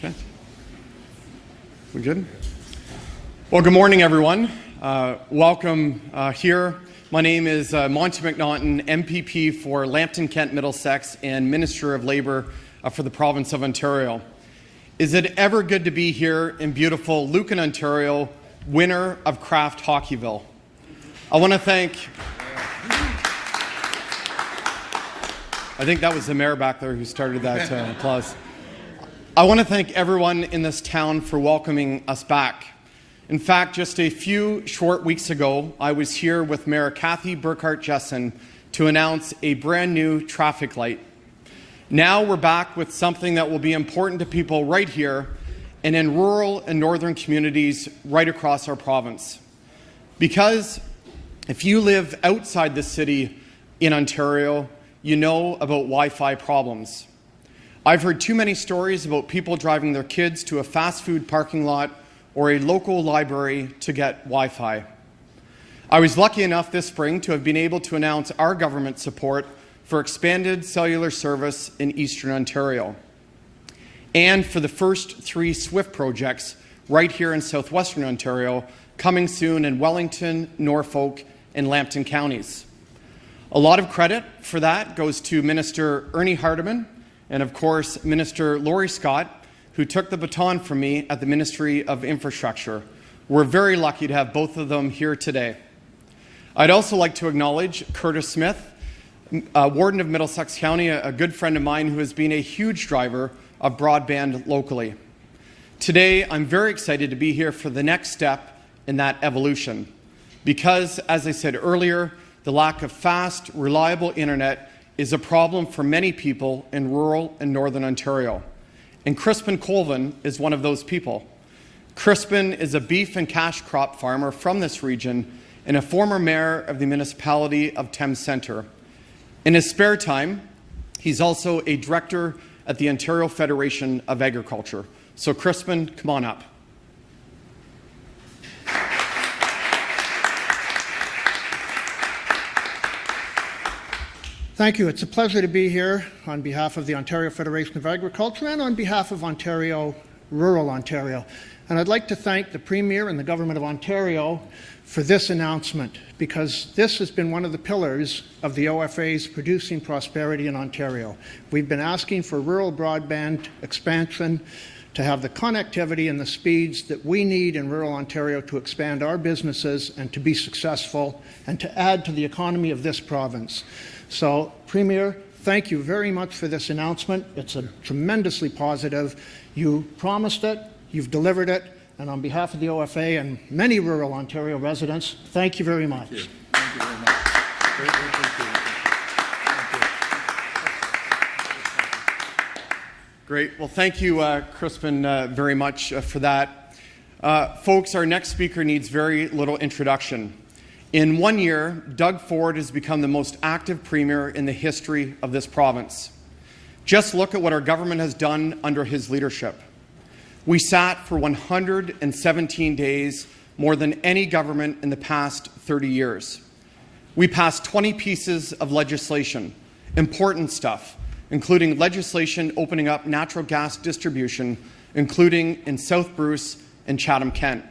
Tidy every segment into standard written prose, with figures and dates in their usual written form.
Okay. We good? Well, good morning, everyone. Welcome here. My name is Monty McNaughton, MPP for Lambton, Kent, Middlesex, and Minister of Labour for the province of Ontario. Is it ever good to be here in beautiful Lucan, Ontario, winner of Kraft Hockeyville? I want to thank... I think that was the mayor back there who started that applause. I want to thank everyone in this town for welcoming us back. In fact, just a few short weeks ago, I was here with Mayor Kathy Burkhart-Jessen to announce a brand new traffic light. Now we're back with something that will be important to people right here and in rural and northern communities right across our province. Because if you live outside the city in Ontario, you know about Wi-Fi problems. I've heard too many stories about people driving their kids to a fast food parking lot or a local library to get Wi-Fi. I was lucky enough this spring to have been able to announce our government support for expanded cellular service in Eastern Ontario and for the first 3 SWIFT projects right here in southwestern Ontario, coming soon in Wellington, Norfolk, and Lambton counties. A lot of credit for that goes to Minister Ernie Hardeman and, of course, Minister Laurie Scott, who took the baton from me at the Ministry of Infrastructure. We're very lucky to have both of them here today. I'd also like to acknowledge Curtis Smith, Warden of Middlesex County, a good friend of mine who has been a huge driver of broadband locally. Today, I'm very excited to be here for the next step in that evolution because, as I said earlier, the lack of fast, reliable internet is a problem for many people in rural and northern Ontario. And Crispin Colvin is one of those people. Crispin is a beef and cash crop farmer from this region and a former mayor of the municipality of Thames Centre. In his spare time, he's also a director at the Ontario Federation of Agriculture. So Crispin, come on up. Thank you. It's a pleasure to be here on behalf of the Ontario Federation of Agriculture and on behalf of rural Ontario. And I'd like to thank the Premier and the Government of Ontario for this announcement, because this has been one of the pillars of the OFA's Producing Prosperity in Ontario. We've been asking for rural broadband expansion to have the connectivity and the speeds that we need in rural Ontario to expand our businesses and to be successful and to add to the economy of this province. So, Premier, thank you very much for this announcement. It's a tremendously positive. You promised it, you've delivered it, and on behalf of the OFA and many rural Ontario residents, thank you very much. Thank you. Thank you very much. Greatly appreciated. Great. Well, thank you, Crispin, very much for that. Folks, our next speaker needs very little introduction. In 1 year, Doug Ford has become the most active premier in the history of this province. Just look at what our government has done under his leadership. We sat for 117 days, more than any government in the past 30 years. We passed 20 pieces of legislation, important stuff, including legislation opening up natural gas distribution, including in South Bruce and Chatham-Kent.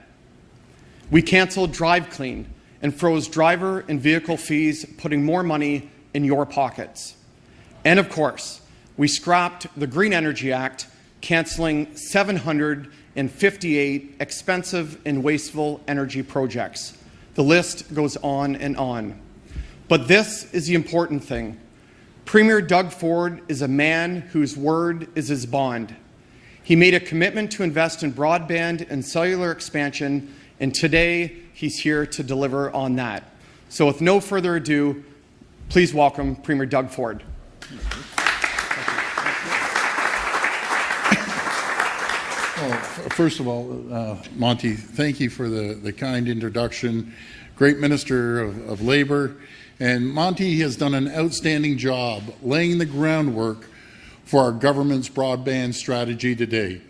We cancelled Drive Clean and froze driver and vehicle fees, putting more money in your pockets. And of course, we scrapped the Green Energy Act, cancelling 758 expensive and wasteful energy projects. The list goes on and on. But this is the important thing. Premier Doug Ford is a man whose word is his bond. He made a commitment to invest in broadband and cellular expansion, and today he's here to deliver on that. So with no further ado, please welcome Premier Doug Ford. Well, first of all, Monty, thank you for the kind introduction. Great Minister of Labour. And Monty has done an outstanding job laying the groundwork for our government's broadband strategy today.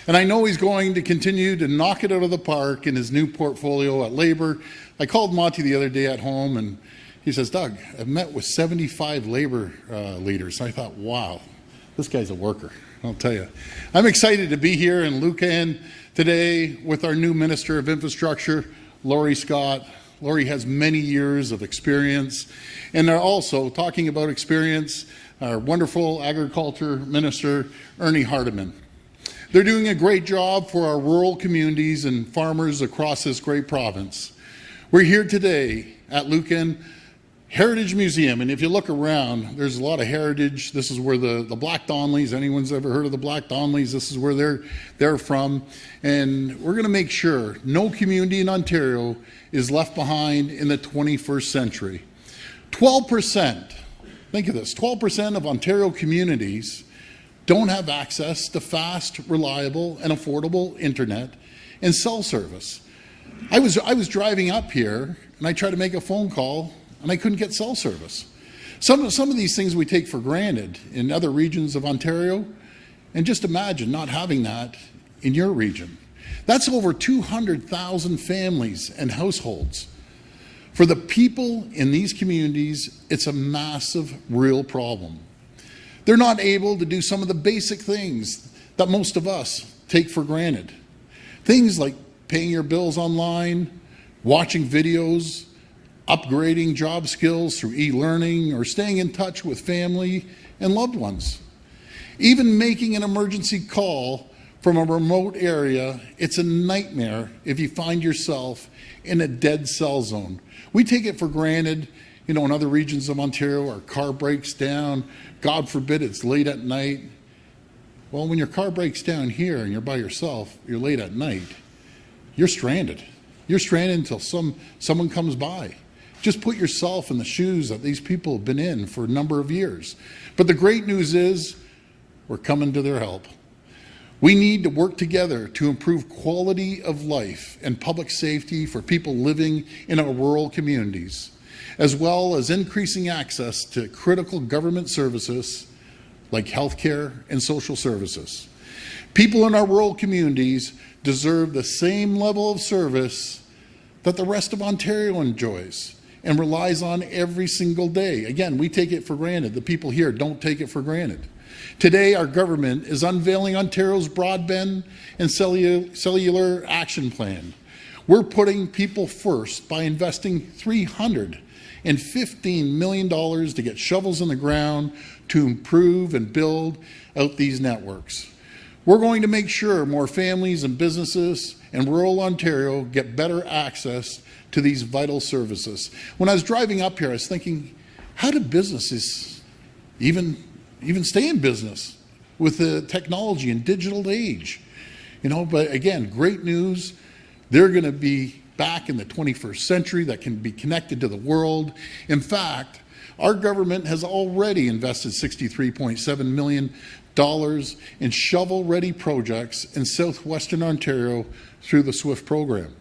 And I know he's going to continue to knock it out of the park in his new portfolio at Labour. I called Monty the other day at home and he says, Doug, I've met with 75 Labour leaders. I thought, wow, This guy's a worker, I'll tell you. I'm excited to be here in Lucan today with our new Minister of Infrastructure, Laurie Scott. Laurie has many years of experience. And they're also, talking about experience, our wonderful Agriculture Minister, Ernie Hardeman. They're doing a great job for our rural communities and farmers across this great province. We're here today at Lucan Heritage Museum, and if you look around, there's a lot of heritage. This is where the Black Donnellys, anyone's ever heard of the Black Donnellys, this is where they're from. And we're going to make sure no community in Ontario is left behind in the 21st century. 12%, think of this, 12% of Ontario communities don't have access to fast, reliable, and affordable internet and cell service. I was driving up here, and I tried to make a phone call, and I couldn't get cell service. Some of these things we take for granted in other regions of Ontario, and just imagine not having that in your region. That's over 200,000 families and households. For the people in these communities, it's a massive, real problem. They're not able to do some of the basic things that most of us take for granted. Things like paying your bills online, watching videos, upgrading job skills through e-learning, or staying in touch with family and loved ones. Even making an emergency call from a remote area, it's a nightmare if you find yourself in a dead cell zone. We take it for granted, in other regions of Ontario, our car breaks down, God forbid it's late at night. Well, when your car breaks down here and you're by yourself, you're late at night, you're stranded. You're stranded until someone comes by. Just put yourself in the shoes that these people have been in for a number of years. But the great news is we're coming to their help. We need to work together to improve quality of life and public safety for people living in our rural communities, as well as increasing access to critical government services like healthcare and social services. People in our rural communities deserve the same level of service that the rest of Ontario enjoys and relies on every single day. Again, we take it for granted. The people here don't take it for granted. Today, our government is unveiling Ontario's broadband and cellular action plan. We're putting people first by investing $315 million to get shovels in the ground to improve and build out these networks. We're going to make sure more families and businesses in rural Ontario get better access to these vital services. When I was driving up here, I was thinking, how do businesses even stay in business with the technology and digital age? But again, great news. They're going to be back in the 21st century that can be connected to the world. In fact, our government has already invested $63.7 million in shovel-ready projects in southwestern Ontario through the SWIFT program.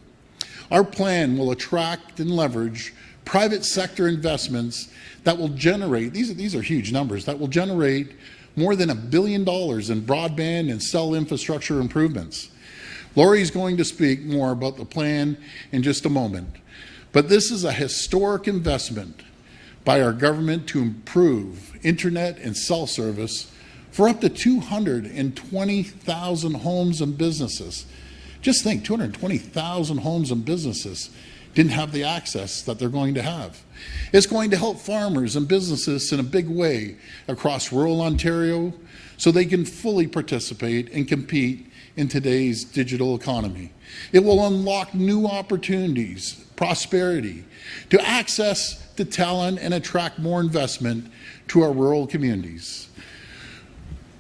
Our plan will attract and leverage private sector investments that will generate, these are huge numbers, that will generate more than $1 billion in broadband and cell infrastructure improvements. Laurie's going to speak more about the plan in just a moment, but this is a historic investment by our government to improve internet and cell service for up to 220,000 homes and businesses. Just think, 220,000 homes and businesses didn't have the access that they're going to have. It's going to help farmers and businesses in a big way across rural Ontario so they can fully participate and compete in today's digital economy. It will unlock new opportunities, prosperity, to access the talent and attract more investment to our rural communities.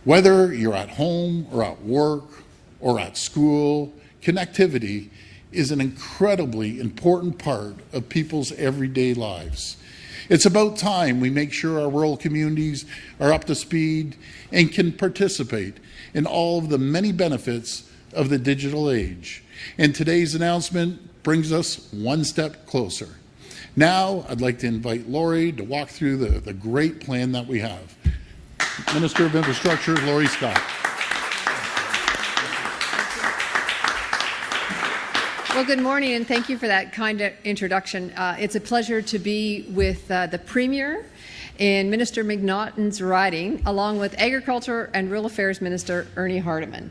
Whether you're at home or at work or at school, connectivity is an incredibly important part of people's everyday lives. It's about time we make sure our rural communities are up to speed and can participate in all of the many benefits of the digital age. And today's announcement brings us one step closer. Now, I'd like to invite Laurie to walk through the great plan that we have. Minister of Infrastructure, Laurie Scott. Well, good morning, and thank you for that kind introduction. It's a pleasure to be with the Premier in Minister McNaughton's riding, along with Agriculture and Rural Affairs Minister Ernie Hardeman.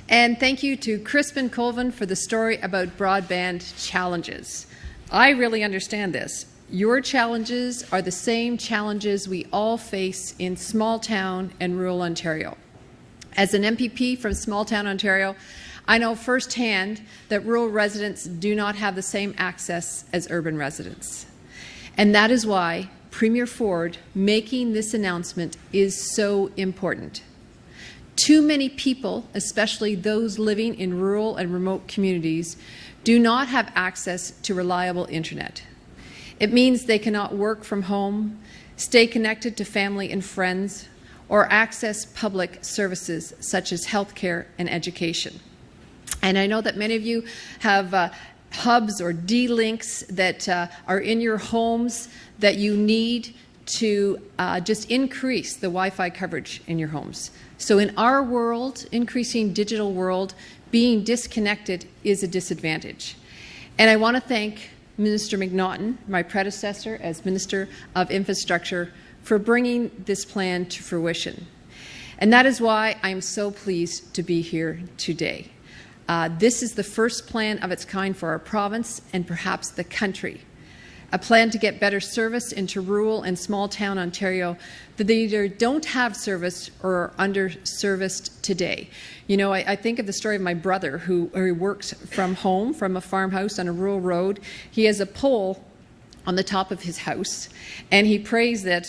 And thank you to Crispin Colvin for the story about broadband challenges. I really understand this. Your challenges are the same challenges we all face in small town and rural Ontario. As an MPP from small town Ontario, I know firsthand that rural residents do not have the same access as urban residents. And that is why Premier Ford making this announcement is so important. Too many people, especially those living in rural and remote communities, do not have access to reliable internet. It means they cannot work from home, stay connected to family and friends, or access public services such as healthcare and education. And I know that many of you have hubs or D-links that are in your homes that you need to just increase the Wi-Fi coverage in your homes. So in our world, increasing digital world, being disconnected is a disadvantage. And I want to thank Minister McNaughton, my predecessor as Minister of Infrastructure, for bringing this plan to fruition. And that is why I'm so pleased to be here today. This is the first plan of its kind for our province and perhaps the country. A plan to get better service into rural and small town Ontario that they either don't have service or are under-serviced today. You know, I think of the story of my brother who works from home, from a farmhouse on a rural road. He has a pole on the top of his house, and he prays that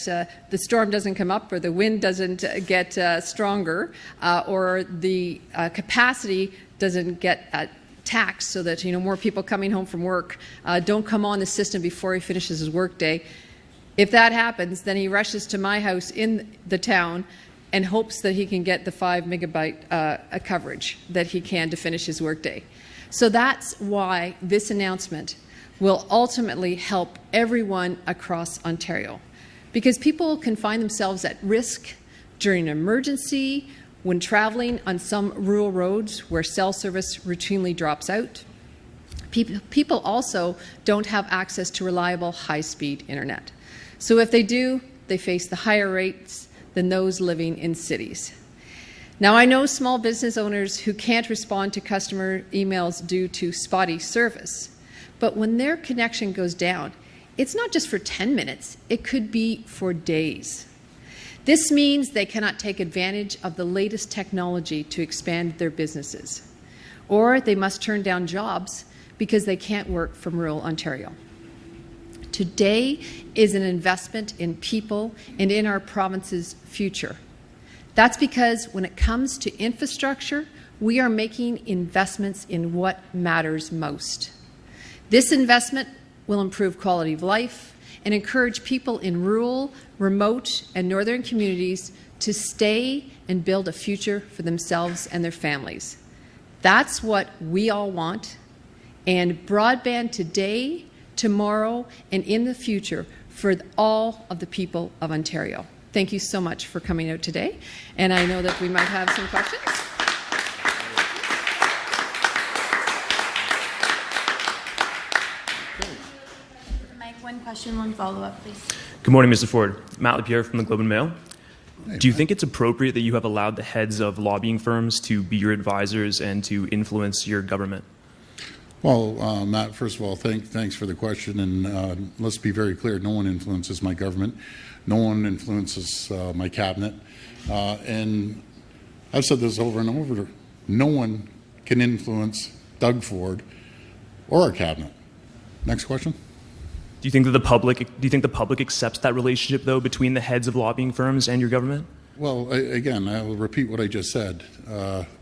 the storm doesn't come up or the wind doesn't get stronger or the capacity doesn't get taxed so that more people coming home from work don't come on the system before he finishes his workday. If that happens, then he rushes to my house in the town and hopes that he can get the 5 megabyte coverage that he can to finish his workday. So that's why this announcement will ultimately help everyone across Ontario, because people can find themselves at risk during an emergency, when traveling on some rural roads where cell service routinely drops out. People also don't have access to reliable high-speed internet. So if they do, they face the higher rates than those living in cities. Now, I know small business owners who can't respond to customer emails due to spotty service, but when their connection goes down, it's not just for 10 minutes, it could be for days. This means they cannot take advantage of the latest technology to expand their businesses, or they must turn down jobs because they can't work from rural Ontario. Today is an investment in people and in our province's future. That's because when it comes to infrastructure, we are making investments in what matters most. This investment will improve quality of life and encourage people in rural, remote, and northern communities to stay and build a future for themselves and their families. That's what we all want, and broadband today, tomorrow, and in the future for all of the people of Ontario. Thank you so much for coming out today, and I know that we might have some questions. One question, one follow-up, please. Good morning, Mr. Ford. Matt LaPierre from the Globe and Mail. Do you think it's appropriate that you have allowed the heads of lobbying firms to be your advisors and to influence your government? Well, Matt, first of all, thanks for the question. And let's be very clear, no one influences my government. No one influences my cabinet. And I've said this over and over. No one can influence Doug Ford or our cabinet. Next question. Do you think that the public accepts that relationship, though, between the heads of lobbying firms and your government? Well, again, I will repeat what I just said.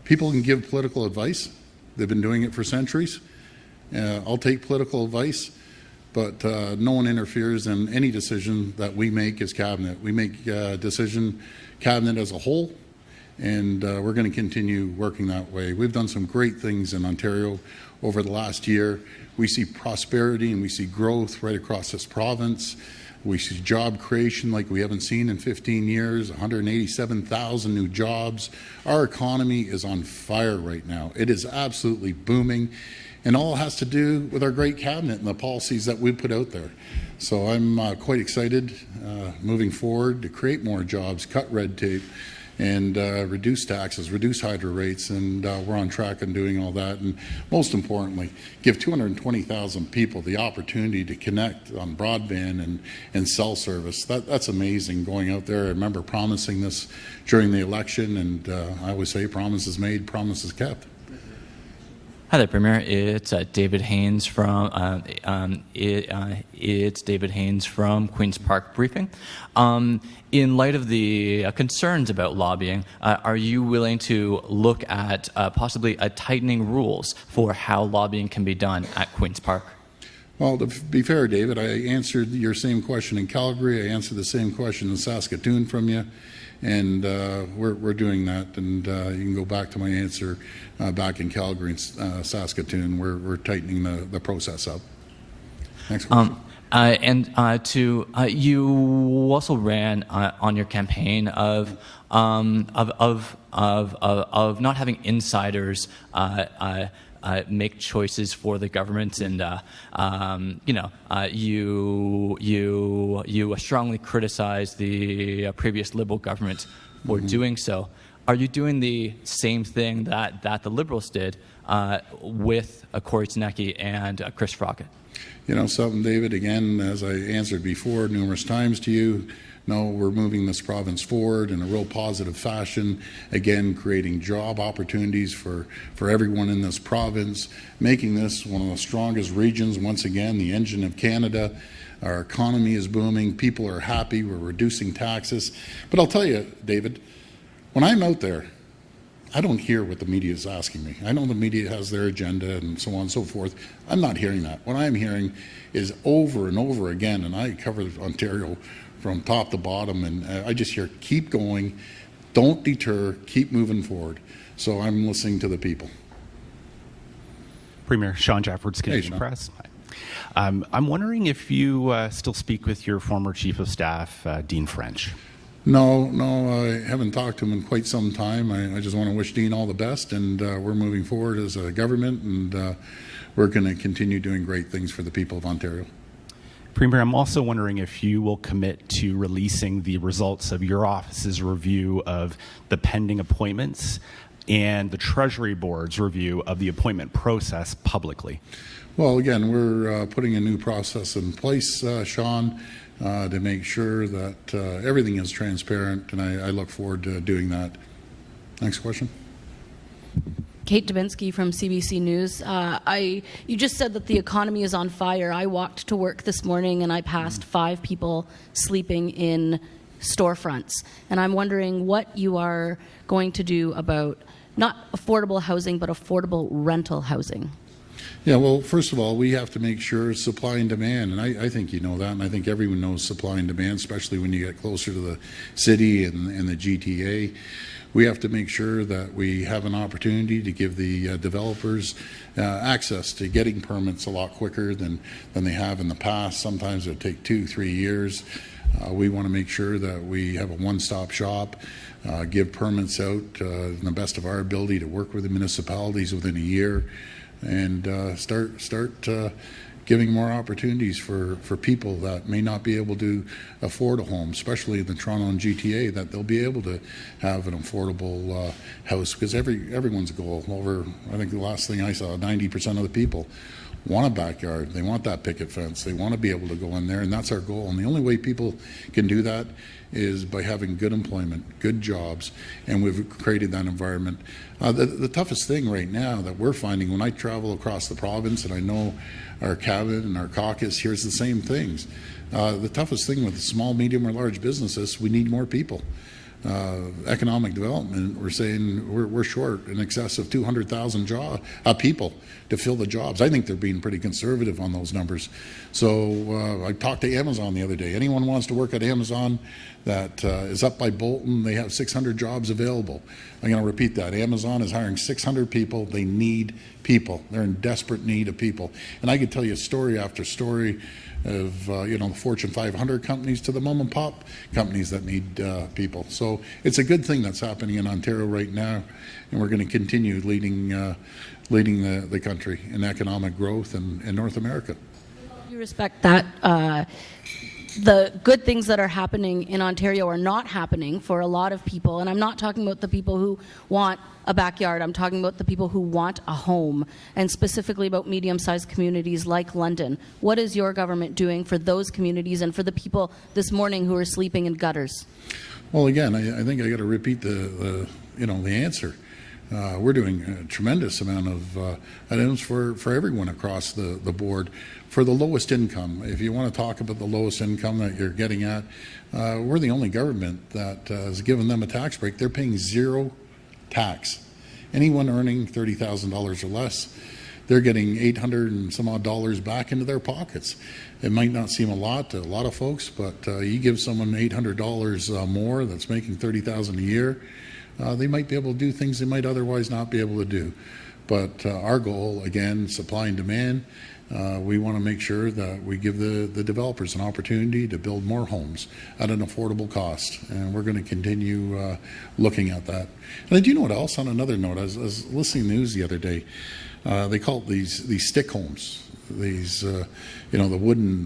People can give political advice. They've been doing it for centuries. I'll take political advice, but no one interferes in any decision that we make as cabinet. We make decision cabinet as a whole, and we're going to continue working that way. We've done some great things in Ontario over the last year. We see prosperity and we see growth right across this province. We see job creation like we haven't seen in 15 years, 187,000 new jobs. Our economy is on fire right now. It is absolutely booming. And all has to do with our great cabinet and the policies that we put out there. So I'm quite excited moving forward to create more jobs, cut red tape, and reduce taxes, reduce hydro rates, and we're on track in doing all that. And most importantly, give 220,000 people the opportunity to connect on broadband and cell service. That's amazing going out there. I remember promising this during the election, and I always say promises made, promises kept. Hi there, Premier. It's David Haynes from it's David Haynes from Queen's Park Briefing. In light of the concerns about lobbying, are you willing to look at possibly tightening rules for how lobbying can be done at Queen's Park? Well, to be fair, David, I answered your same question in Calgary. I answered the same question in Saskatoon from you. And we're doing that, and you can go back to my answer back in Calgary and Saskatoon. We're tightening the process up. Next question. You also ran on your campaign of not having insiders make choices for the government, and you strongly criticize the previous Liberal government for doing so. Are you doing the same thing that the Liberals did with Corey Tenecki and Chris Frockett? You know something, David, again, as I answered before numerous times to you, no, we're moving this province forward in a real positive fashion, again, creating job opportunities for everyone in this province, making this one of the strongest regions, once again, the engine of Canada. Our economy is booming. People are happy. We're reducing taxes. But I'll tell you, David, when I'm out there, I don't hear what the media is asking me. I know the media has their agenda and so on and so forth. I'm not hearing that. What I'm hearing is over and over again, and I cover Ontario from top to bottom, and I just hear, keep going, don't deter, keep moving forward. So I'm listening to the people. Premier Sean Jeffords, Canadian Press. I'm wondering if you still speak with your former Chief of Staff, Dean French. No, I haven't talked to him in quite some time. I just want to wish Dean all the best, and we're moving forward as a government, and we're going to continue doing great things for the people of Ontario. Premier, I'm also wondering if you will commit to releasing the results of your office's review of the pending appointments and the Treasury Board's review of the appointment process publicly. Well, again, we're putting a new process in place, Sean, to make sure that everything is transparent, and I look forward to doing that. Next question. Kate Dubinsky from CBC News. You just said that the economy is on fire. I walked to work this morning and I passed 5 people sleeping in storefronts. And I'm wondering what you are going to do about not affordable housing, but affordable rental housing. Yeah, well, first of all, we have to make sure supply and demand, and I think you know that, and I think everyone knows supply and demand, especially when you get closer to the city and the GTA. We have to make sure that we have an opportunity to give the developers access to getting permits a lot quicker than they have in the past. Sometimes it'll take 2-3 years. We want to make sure that we have a one-stop shop, give permits out in the best of our ability to work with the municipalities within a year, and start giving more opportunities for people that may not be able to afford a home, especially in the Toronto and GTA, that they'll be able to have an affordable house, because everyone's goal over, I think the last thing I saw, 90% of the people want a backyard. They want that picket fence. They want to be able to go in there, and that's our goal. And the only way people can do that is by having good employment, good jobs, and we've created that environment. The toughest thing right now that we're finding when I travel across the province, and I know our cabinet and our caucus hears the same things, the toughest thing with small, medium, or large businesses, we need more people. Economic development, we're saying we're short in excess of 200,000 people to fill the jobs. I think they're being pretty conservative on those numbers. So I talked to Amazon the other day. Anyone wants to work at Amazon that is up by Bolton, they have 600 jobs available. I'm going to repeat that. Amazon is hiring 600 people. They need people. They're in desperate need of people. And I could tell you story after story the Fortune 500 companies to the mom and pop companies that need people. So it's a good thing that's happening in Ontario right now, and we're going to continue leading the country in economic growth in North America. You respect that the good things that are happening in Ontario are not happening for a lot of people. And I'm not talking about the people who want a backyard. I'm talking about the people who want a home, and specifically about medium-sized communities like London. What is your government doing for those communities and for the people this morning who are sleeping in gutters? Well, again, I think I got to repeat the answer. We're doing a tremendous amount of items for everyone across the board. For the lowest income, if you want to talk about the lowest income that you're getting at, we're the only government that has given them a tax break. They're paying zero tax. Anyone earning $30,000 or less, they're getting $800 and some odd dollars back into their pockets. It might not seem a lot to a lot of folks, but you give someone $800 more that's making $30,000 a year, they might be able to do things they might otherwise not be able to do. But our goal, again, supply and demand, we want to make sure that we give the developers an opportunity to build more homes at an affordable cost. And we're going to continue looking at that. And do you know what else? On another note, I was listening to the news the other day. They call it these stick homes. These, the wooden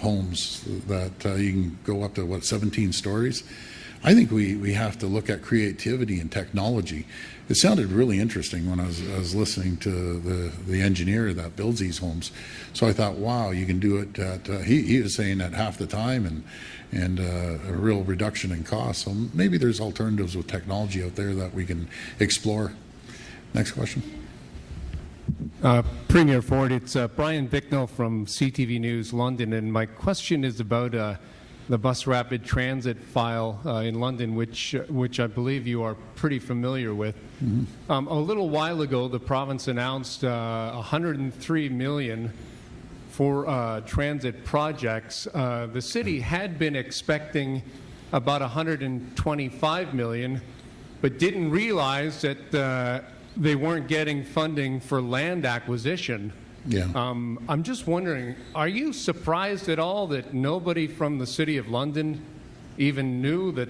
homes that you can go up to, 17 stories? I think we have to look at creativity and technology. It sounded really interesting when I was listening to the engineer that builds these homes. So I thought, wow, you can do it at, he was saying at half the time and a real reduction in cost. So maybe there's alternatives with technology out there that we can explore. Next question. Premier Ford, it's Brian Bicknell from CTV News London, and my question is about the bus rapid transit file in London, which I believe you are pretty familiar with. Mm-hmm. A little while ago, the province announced $103 million for transit projects. The city had been expecting about $125 million, but didn't realize that they weren't getting funding for land acquisition. Yeah. I'm just wondering, are you surprised at all that nobody from the City of London even knew that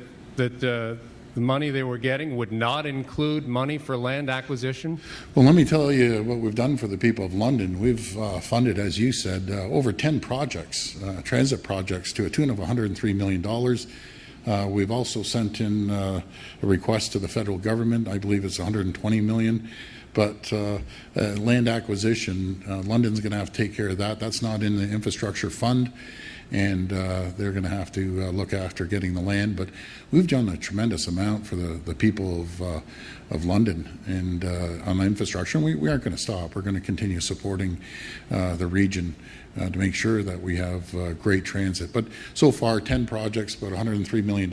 the money they were getting would not include money for land acquisition? Well, let me tell you what we've done for the people of London. We've funded, as you said, over 10 projects, transit projects, to a tune of $103 million. We've also sent in a request to the federal government. I believe it's $120 million. But land acquisition, London's going to have to take care of that. That's not in the infrastructure fund, and they're going to have to look after getting the land. But we've done a tremendous amount for the people of London and on the infrastructure. And we aren't going to stop. We're going to continue supporting the region to make sure that we have great transit. But so far, 10 projects, about $103 million,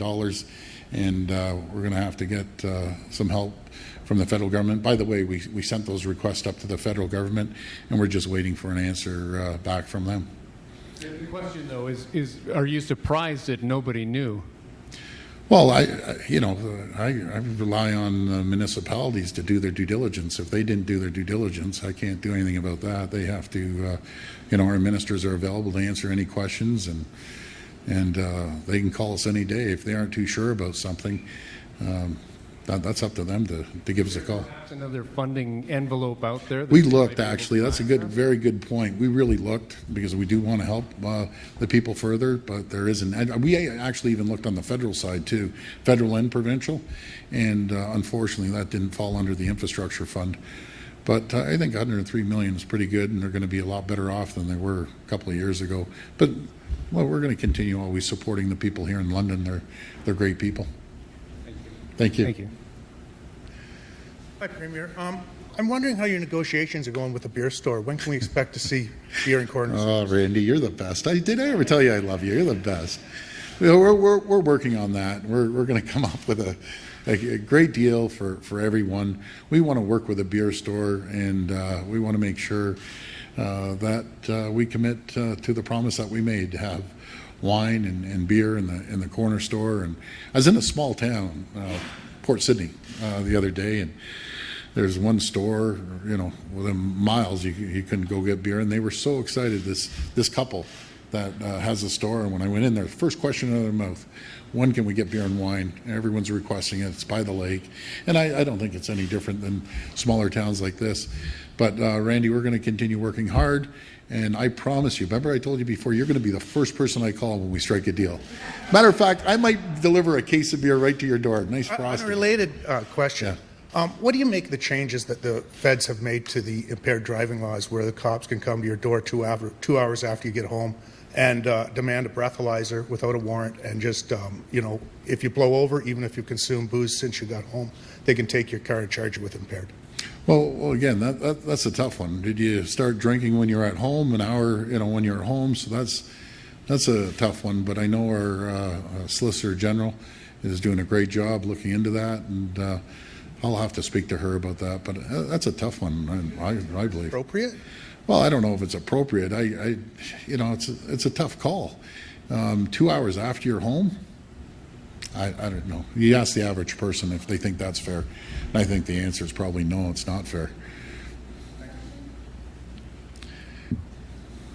and we're going to have to get some help from the federal government. By the way, we sent those requests up to the federal government, and we're just waiting for an answer back from them. The question, though, is are you surprised that nobody knew? Well, I rely on municipalities to do their due diligence. If they didn't do their due diligence, I can't do anything about that. They have to, our ministers are available to answer any questions, and they can call us any day if they aren't too sure about something. That's up to them to give us a call. That's another funding envelope out there. We looked, actually. That's a very good point. We really looked because we do want to help the people further, but there isn't. And we actually even looked on the federal side too, federal and provincial, and unfortunately that didn't fall under the infrastructure fund. But I think $103 million is pretty good, and they're going to be a lot better off than they were a couple of years ago. But we're going to continue always supporting the people here in London. They're great people. Thank you. Thank you. Hi, Premier. I'm wondering how your negotiations are going with the beer store. When can we expect to see beer in corners? Oh, Randy, you're the best. Did I ever tell you I love you? You're the best. We're working on that. We're going to come up with a great deal for everyone. We want to work with a beer store, and we want to make sure that we commit to the promise that we made to have wine and beer in the corner store. And I was in a small town, Port Sydney, the other day, and there's one store, within miles you couldn't go get beer, and they were so excited. This couple that has a store, and when I went in there, first question out of their mouth, when can we get beer and wine? And everyone's requesting it. It's by the lake. And I don't think it's any different than smaller towns like this. But Randy, we're going to continue working hard. And I promise you, remember I told you before, you're going to be the first person I call when we strike a deal. Matter of fact, I might deliver a case of beer right to your door. Nice frosty. Unrelated question. Yeah. What do you make of the changes that the feds have made to the impaired driving laws where the cops can come to your door 2 hours after you get home and demand a breathalyzer without a warrant and just, if you blow over, even if you consume booze since you got home, they can take your car and charge you with impaired? Well, again, that's a tough one. Did you start drinking when you're at home, an hour, when you're at home? So that's a tough one. But I know our Solicitor General is doing a great job looking into that, and I'll have to speak to her about that. But that's a tough one, I believe. Appropriate? Well, I don't know if it's appropriate. It's a tough call. 2 hours after you're home, I don't know. You ask the average person if they think that's fair. And I think the answer is probably no, it's not fair.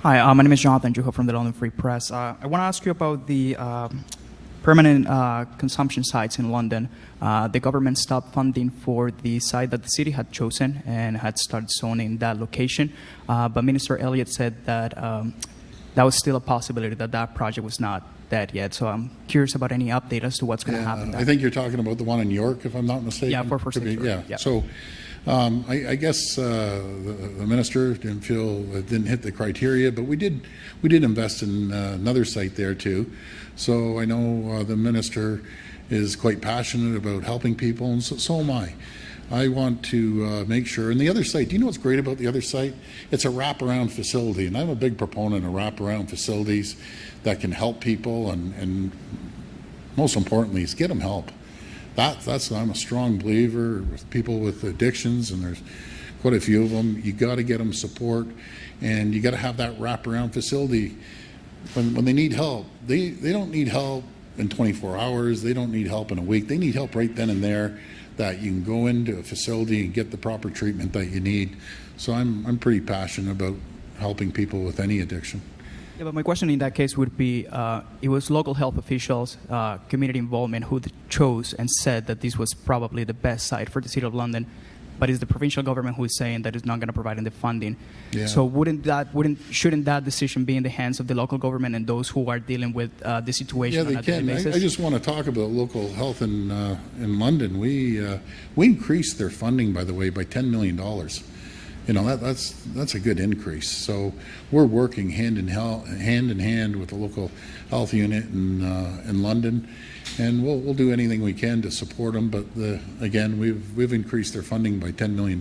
Hi, my name is Jonathan Juho from the London Free Press. I want to ask you about the permanent consumption sites in London. The government stopped funding for the site that the city had chosen and had started zoning that location. But Minister Elliott said that that was still a possibility, that project was not dead yet. So I'm curious about any update as to what's going to happen there. I think you're talking about the one in York, if I'm not mistaken. Yeah, 446. Yeah. So I guess the minister didn't hit the criteria, but we did invest in another site there too. So I know the minister is quite passionate about helping people, and so am I. I want to make sure. And the other site, do you know what's great about the other site? It's a wraparound facility, and I'm a big proponent of wraparound facilities that can help people, and most importantly, is get them help. I'm a strong believer with people with addictions, and there's quite a few of them. You got to get them support, and you got to have that wraparound facility. When they need help, they don't need help in 24 hours. They don't need help in a week. They need help right then and there, that you can go into a facility and get the proper treatment that you need. So I'm pretty passionate about helping people with any addiction. Yeah, but my question in that case would be, it was local health officials, community involvement, who chose and said that this was probably the best site for the City of London, but it's the provincial government who is saying that it's not going to provide the funding. Yeah. So shouldn't that decision be in the hands of the local government and those who are dealing with the situation on a daily basis? I just want to talk about local health in London. We increased their funding, by the way, by $10 million. That's a good increase. So we're working hand in hand with the local health unit in London, and we'll do anything we can to support them. But again, we've increased their funding by $10 million.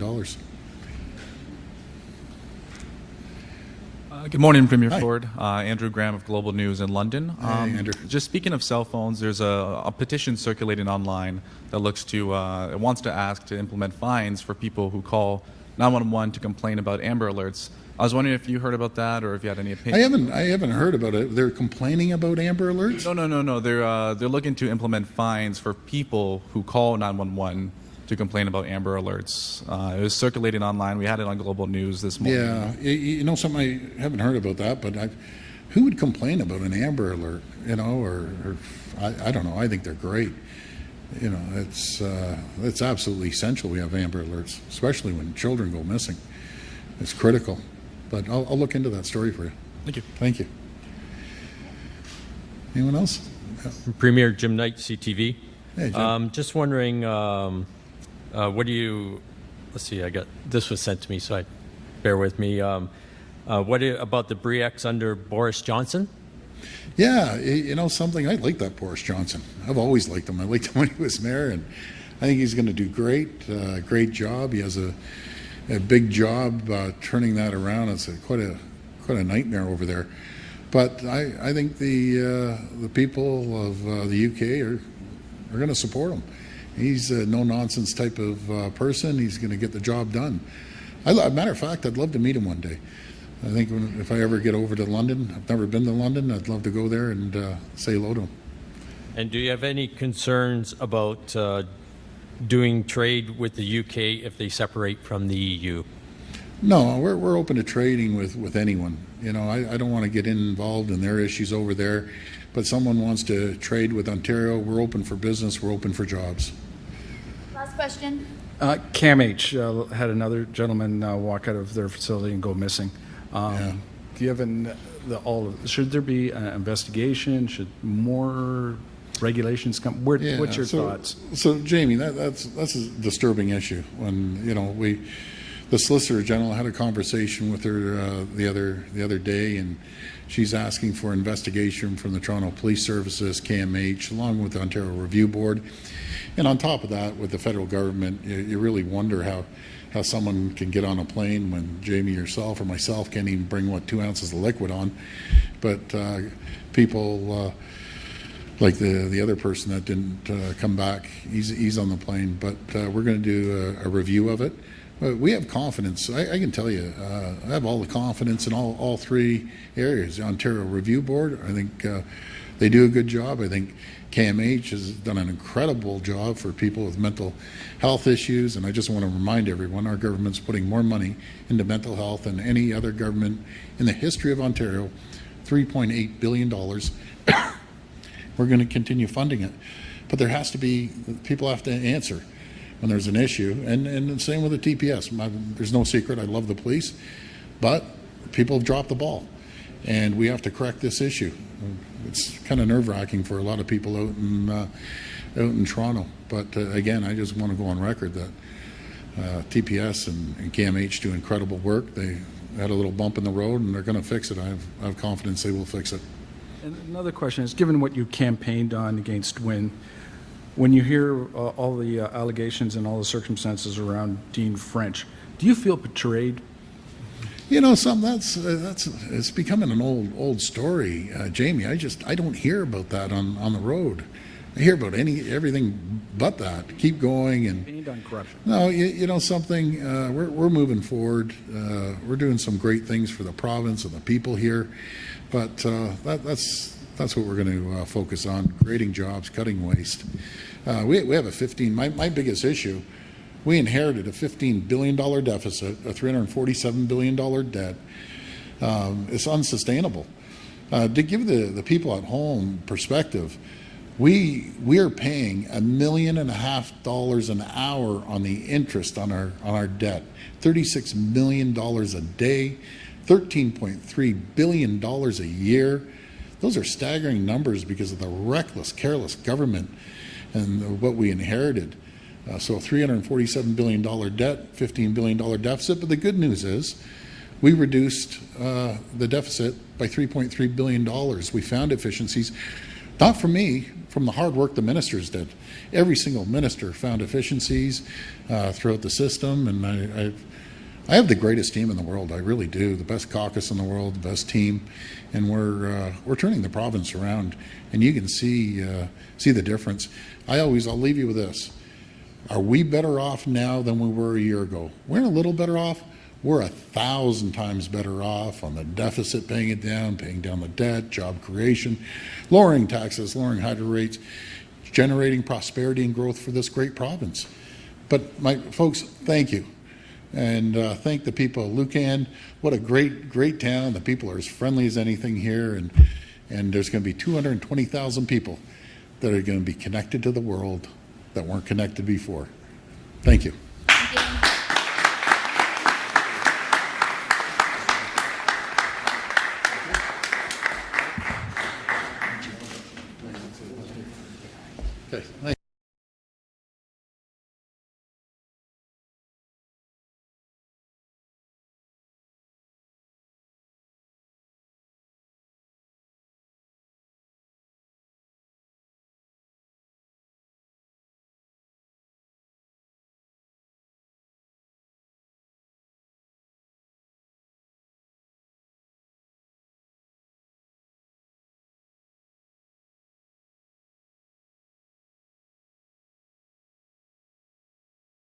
Good morning, Premier Ford. Andrew Graham of Global News in London. Hey, Andrew. Just speaking of cell phones, there's a petition circulating online that it wants to ask to implement fines for people who call 911 to complain about Amber Alerts. I was wondering if you heard about that, or if you had any opinion. I haven't heard about it. They're complaining about Amber Alerts? No. They're looking to implement fines for people who call 911 to complain about Amber Alerts. It was circulating online. We had it on Global News this morning. Yeah, something I haven't heard about that, but who would complain about an Amber Alert? Or I don't know. I think they're great. It's absolutely essential we have Amber Alerts, especially when children go missing. It's critical. But I'll look into that story for you. Thank you. Thank you. Anyone else? Yeah. Premier Jim Knight, CTV. Hey, Jim. Just wondering, what do you? Let's see. This was sent to me, so bear with me. What about the BRIEX under Boris Johnson? Yeah, something, I like that Boris Johnson. I've always liked him. I liked him when he was mayor, and I think he's going to do great job. He has a big job turning that around. It's quite a nightmare over there. But I think the people of the UK are going to support him. He's a no-nonsense type of person. He's going to get the job done. Matter of fact, I'd love to meet him one day. I think if I ever get over to London, I've never been to London, I'd love to go there and say hello to him. And do you have any concerns about doing trade with the UK if they separate from the EU? No, we're open to trading with anyone. You know, I don't want to get involved in their issues over there, but someone wants to trade with Ontario, we're open for business, we're open for jobs. Last question. CAMH had another gentleman walk out of their facility and go missing. Given should there be an investigation? Should more regulations come? What's your thoughts? So, Jamie, that's a disturbing issue. When the Solicitor General had a conversation with her the other day, and she's asking for investigation from the Toronto Police Services, CAMH, along with the Ontario Review Board. And on top of that, with the federal government, you really wonder how someone can get on a plane when Jamie, yourself, or myself can't even bring 2 ounces of liquid on. But people like the other person that didn't come back, he's on the plane. But we're going to do a review of it. We have confidence. I can tell you, I have all the confidence in all three areas. The Ontario Review Board, I think they do a good job. I think CAMH has done an incredible job for people with mental health issues, and I just want to remind everyone our government's putting more money into mental health than any other government in the history of Ontario, $3.8 billion. We're going to continue funding it. But there has to be, people have to answer when there's an issue, and the same with the TPS. There's no secret, I love the police, but people have dropped the ball, and we have to correct this issue. It's kind of nerve-wracking for a lot of people out in Toronto, but again, I just want to go on record that TPS and CAMH do incredible work. They had a little bump in the road, and they're going to fix it. I have confidence they will fix it. And another question is, given what you campaigned on against when you hear all the allegations and all the circumstances around Dean French, do you feel betrayed? You know, that's it's becoming an old story, Jamie. I don't hear about that on the road. I hear about everything but that. Keep going and on corruption. No, you know something. We're moving forward. We're doing some great things for the province and the people here, but that's what we're going to focus on: creating jobs, cutting waste. We have a 15. My biggest issue. We inherited a $15 billion deficit, a $347 billion debt. It's unsustainable. To give the people at home perspective, we are paying $1.5 million an hour on the interest on our debt, $36 million a day, $13.3 billion a year. Those are staggering numbers because of the reckless, careless government and what we inherited. So $347 billion debt, $15 billion deficit. But the good news is we reduced the deficit by $3.3 billion. We found efficiencies, not from me, from the hard work the ministers did. Every single minister found efficiencies throughout the system. And I have the greatest team in the world. I really do. The best caucus in the world, the best team. And we're turning the province around. And you can see the difference. I'll leave you with this. Are we better off now than we were a year ago? We're a little better off. We're 1,000 times better off on the deficit, paying down the debt, job creation, lowering taxes, lowering hydro rates, generating prosperity and growth for this great province. But my folks, thank you. And thank the people of Lucan. What a great town. The people are as friendly as anything here. And there's going to be 220,000 people that are going to be connected to the world that weren't connected before. Thank you. Thank you.